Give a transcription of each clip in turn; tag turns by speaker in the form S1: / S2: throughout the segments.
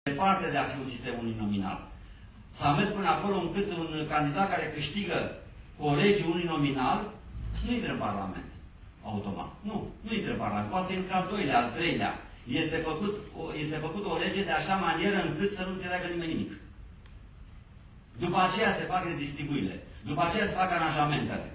S1: departe de a fi un sistem uninominal. Să mers până acolo încât un candidat care câștigă colegiul uninominal nu intră în Parlament. Automat. Nu intră în Parlament. Poate să intre al doilea, al treilea. Este făcut o lege de așa manieră încât să nu înțeleagă nimeni nimic. După aceea se fac redistribuirile. După aceea se fac aranjamentele.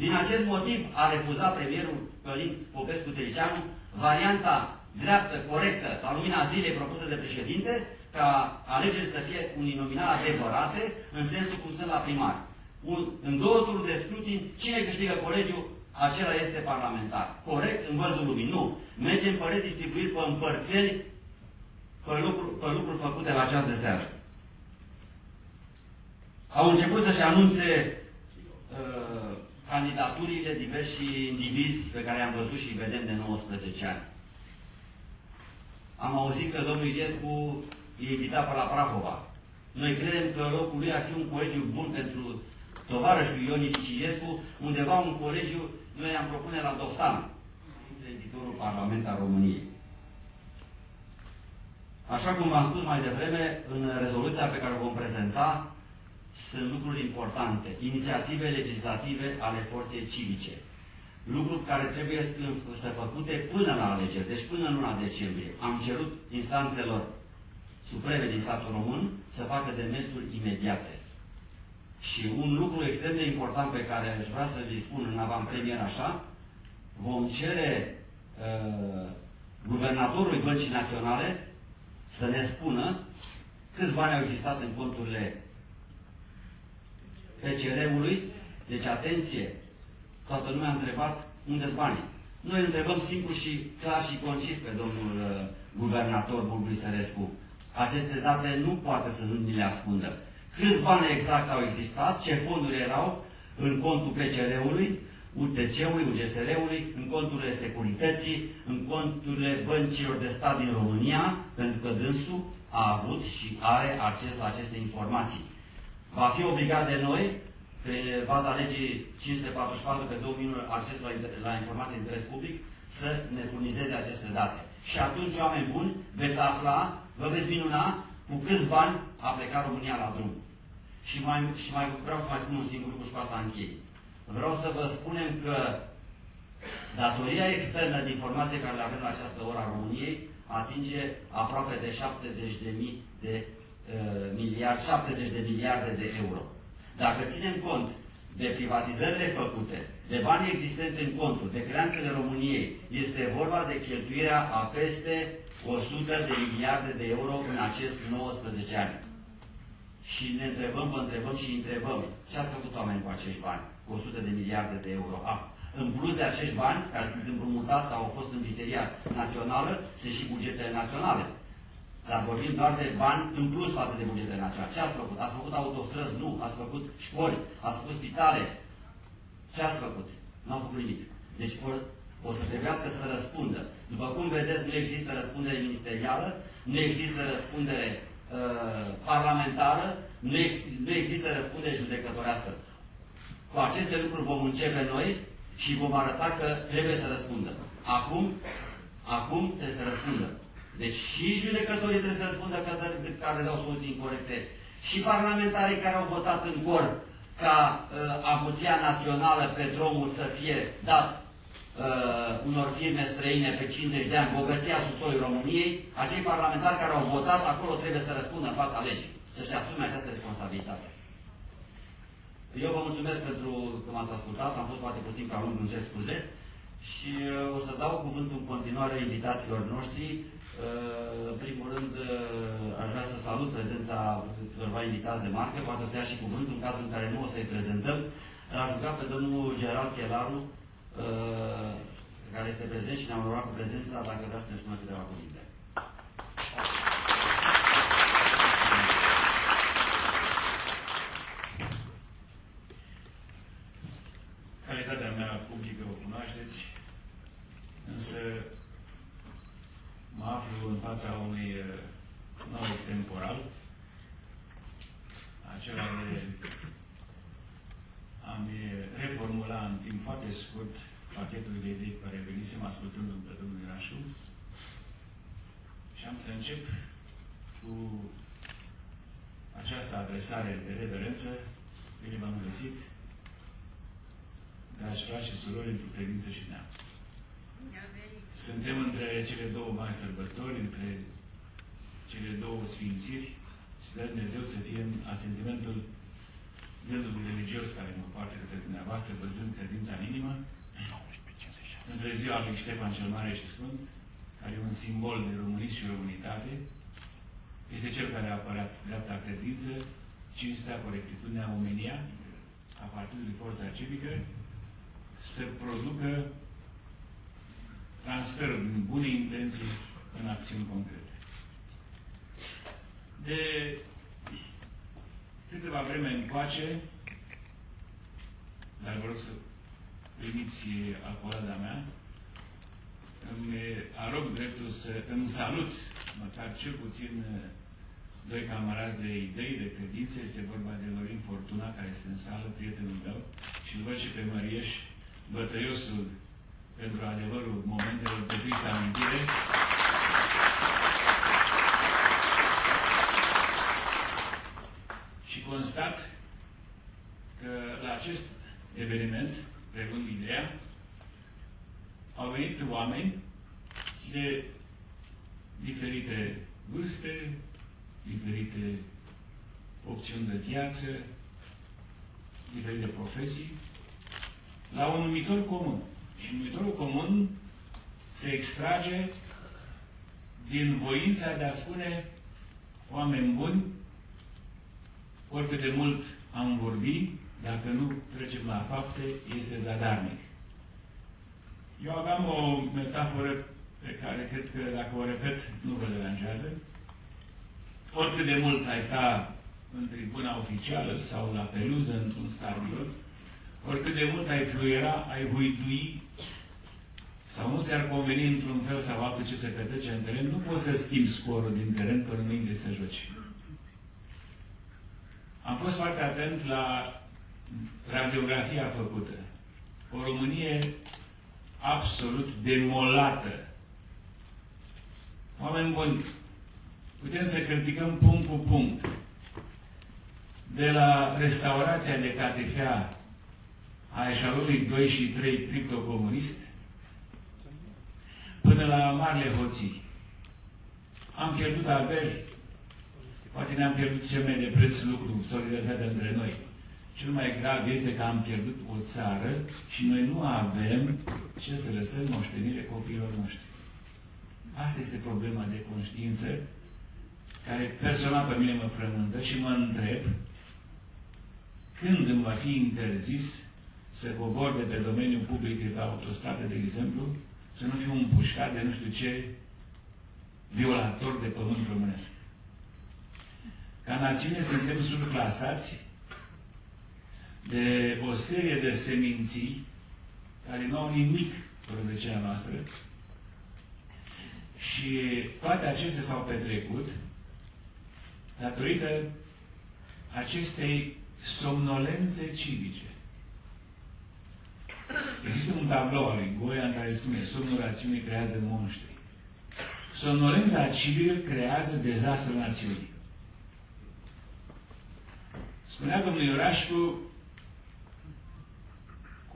S1: Din acest motiv a refuzat premierul Călin Popescu-Tăriceanu varianta dreaptă, corectă, la lumina zilei propusă de președinte, ca alegerile să fie uninominal adevărate, în sensul cum sunt la primar. În 2 tururi de scrutin, cine câștigă colegiul, acela este parlamentar. Corect? În văzul lumii. Nu. Mergem pe redistribuiri, pe împărțeni, pe lucruri făcute la ceas de seară. Au început să-și anunțe candidaturile diversi indivizi pe care i-am văzut și vedem de 19 ani. Am auzit că domnul Iliescu e invitat pe la Prahova. Noi credem că locul lui ar fi un colegiu bun pentru tovarășul Ion Iliescu, undeva un colegiu, noi am propune la Dostan, viitorul Parlament al României. Așa cum v-am spus mai devreme, în rezoluția pe care o vom prezenta, sunt lucruri importante, inițiative legislative ale forței civice. Lucruri care trebuie să făcute până la alegeri, deci până în luna decembrie. Am cerut instanțelor supreme din statul român să facă demersuri imediate. Și un lucru extrem de important pe care aș vrea să vi spun în avantpremier așa, vom cere guvernatorului Băncii Naționale să ne spună câți bani au existat în conturile PCR-ului. Deci, atenție, toată lumea a întrebat unde-s banii. Noi îl întrebăm simplu și clar și concis pe domnul guvernator Burgui Sărescu. Aceste date nu poate să nu ni le ascundă. Câți bani exact au existat, ce fonduri erau în contul PCR-ului, UTC-ului, UGSR-ului, în conturile securității, în conturile băncilor de stat din România, pentru că dânsul a avut și are acces la aceste informații. Va fi obligat de noi, pe baza legii 544 pe 2001, acces la informații de interes public, să ne furnizeze aceste date. Și atunci, oameni buni, veți afla, vă veți minuna cu câți bani a plecat România la drum. Și vreau să mai spun un singur lucru și cu asta închei. Vreau să vă spunem că datoria externă de informație care le avem la această oră a României atinge aproape de 70 de miliarde de euro. Dacă ținem cont de privatizările făcute, de banii existenți în conturi, de creanțele României, este vorba de cheltuirea a peste 100 de miliarde de euro în acest 19 ani. Și ne întrebăm, vă întrebăm și întrebăm, ce ați făcut oameni cu acești bani? 100 de miliarde de euro. În plus de acești bani, care sunt împrumutați sau au fost în visteria națională, sunt și bugetele naționale. Dar vorbim doar de bani în plus față de bugetele naționale. Ce ați făcut? Ați făcut autostrăzi? Nu. Ați făcut școli? Ați făcut spitale? Ce ați făcut? Nu au făcut nimic. Deci o să trebuiască să răspundă. După cum vedeți, nu există răspundere ministerială, nu există răspundere parlamentară, nu există răspundere judecătorească. Cu aceste lucruri vom începe noi și vom arăta că trebuie să răspundă. Acum trebuie să răspundă. Deci și judecătorii trebuie să răspundă care dau soluții incorrecte, și parlamentarii care au votat în cor ca avuția națională Petromul să fie dat unor firme străine pe 50 de ani, bogăția subsolului României, acei parlamentari care au votat acolo trebuie să răspundă în fața legii, să-și asume această responsabilitate. Eu vă mulțumesc pentru că m-ați ascultat, am fost poate puțin ca lung, îmi cer scuze, și o să dau cuvântul în continuare invitațiilor noștri. În primul rând, aș vrea să salut prezența câtorva invitați de marcă, poate să ia și cuvântul în cazul în care nu o să-i prezentăm. L-aș ruga pe domnul Gerald Chelaru, care este prezent și ne-a onorat cu prezența, dacă vrea să ne spună câteva cuvinte.
S2: Calitatea mea publică o cunoașteți, însă mă aflu în fața unui nou extemporal, acela de a-mi reformula în timp foarte scurt pachetul de idei care venisem ascultându-l pe domnul Irașu Și am să încep cu această adresare de reverență. Bine v-am găsit, dragi frați și surori, într-o credință și neam. Suntem între cele două mari sărbători, între cele două sfințiri, și dă Dumnezeu să fie în asentimentul gândului religios care mă poartă către dumneavoastră, văzând credința în inimă, între ziua lui Ștefan cel Mare și Sfânt, care e un simbol de românism și românitate, este cel care a apărat dreapta credință, cinstea, corectitudinea, omenia, a Partidului Forța Civică, să producă transferul din bune intenții în acțiuni concrete. De câteva vreme încoace, dar vă rog să primiți accolada mea, îmi arog dreptul să îmi salut, măcar cel puțin doi camarazi de idei, de credință. Este vorba de Lorin Fortuna, care este în sală, prietenul meu, și îl văd și pe Mărieș, bătăiosul pentru adevărul momentelor de tristă amintire. Și constat că la acest eveniment, preluând ideea, au venit oameni de diferite vârste, diferite opțiuni de viață, diferite profesii, la un numitor comun. Și numitorul comun se extrage din voința de a spune: oameni buni, oricât de mult am vorbit, dacă nu trecem la fapte, este zadarnic. Eu aveam o metaforă pe care cred că, dacă o repet, nu vă deranjează. Oricât de mult ai sta în tribuna oficială sau la peluză într-un stadion, oricât de mult ai fluiera, ai huidui, sau nu ți-ar conveni într-un fel sau altul ce se petrece în teren, nu poți să schimbi scorul din teren până nu intri să joci. Am fost foarte atent la radiografia făcută. O Românie absolut demolată. Oameni buni, putem să criticăm punct cu punct. De la restaurația de catifea a eșalonului 2 și 3 triplocomunist, până la marile hoții. Am pierdut averi, poate ne-am pierdut cel mai de preț lucru, solidaritatea între noi. Cel mai grav este că am pierdut o țară și noi nu avem ce să lăsăm moștenire copiilor noștri. Asta este problema de conștiință care personal pe mine mă frământă și mă întreb când îmi va fi interzis să cobor de pe domeniul public pe autostradă, de exemplu, să nu fiu împușcat de nu știu ce violator de pământ românesc. Ca națiune suntem surclasați de o serie de seminții care nu au nimic fără de cea noastră și toate acestea s-au petrecut datorită acestei somnolențe civice. Există un tablou al lui Goia în care spune: somnul rațiunii creează monștri. Somnolența civică creează dezastru națiunii. Spunea domnul Iurașcu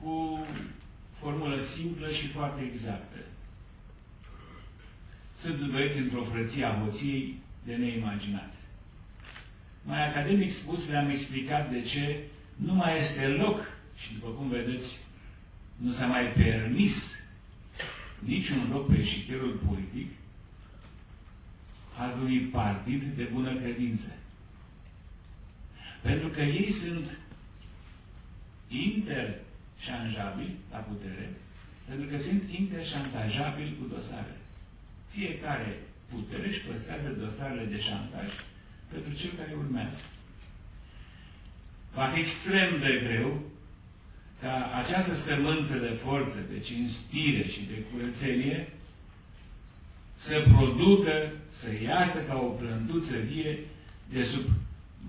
S2: cu formulă simplă și foarte exactă: sunt băieți într-o frăție a hoției de neimaginat. Mai academic spus, le-am explicat de ce nu mai este loc, și după cum vedeți, nu s-a mai permis niciun loc pe eșichierul politic al unui partid de bună credință. Pentru că ei sunt interșanjabili la putere, pentru că sunt interșantajabili cu dosare. Fiecare putere își păstrează dosarele de șantaj pentru cel care urmează. Va fi extrem de greu ca această sămânță de forță, de cinstire și de curățenie să producă, să iasă ca o plântuță vie de sub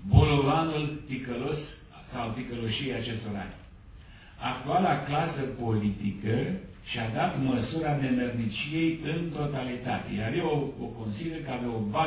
S2: bolovanul ticălos sau ticăloșiei acestor ani. Actuala clasă politică și a dat măsura nemerniciei în totalitate. Iar eu o consider că avea o bază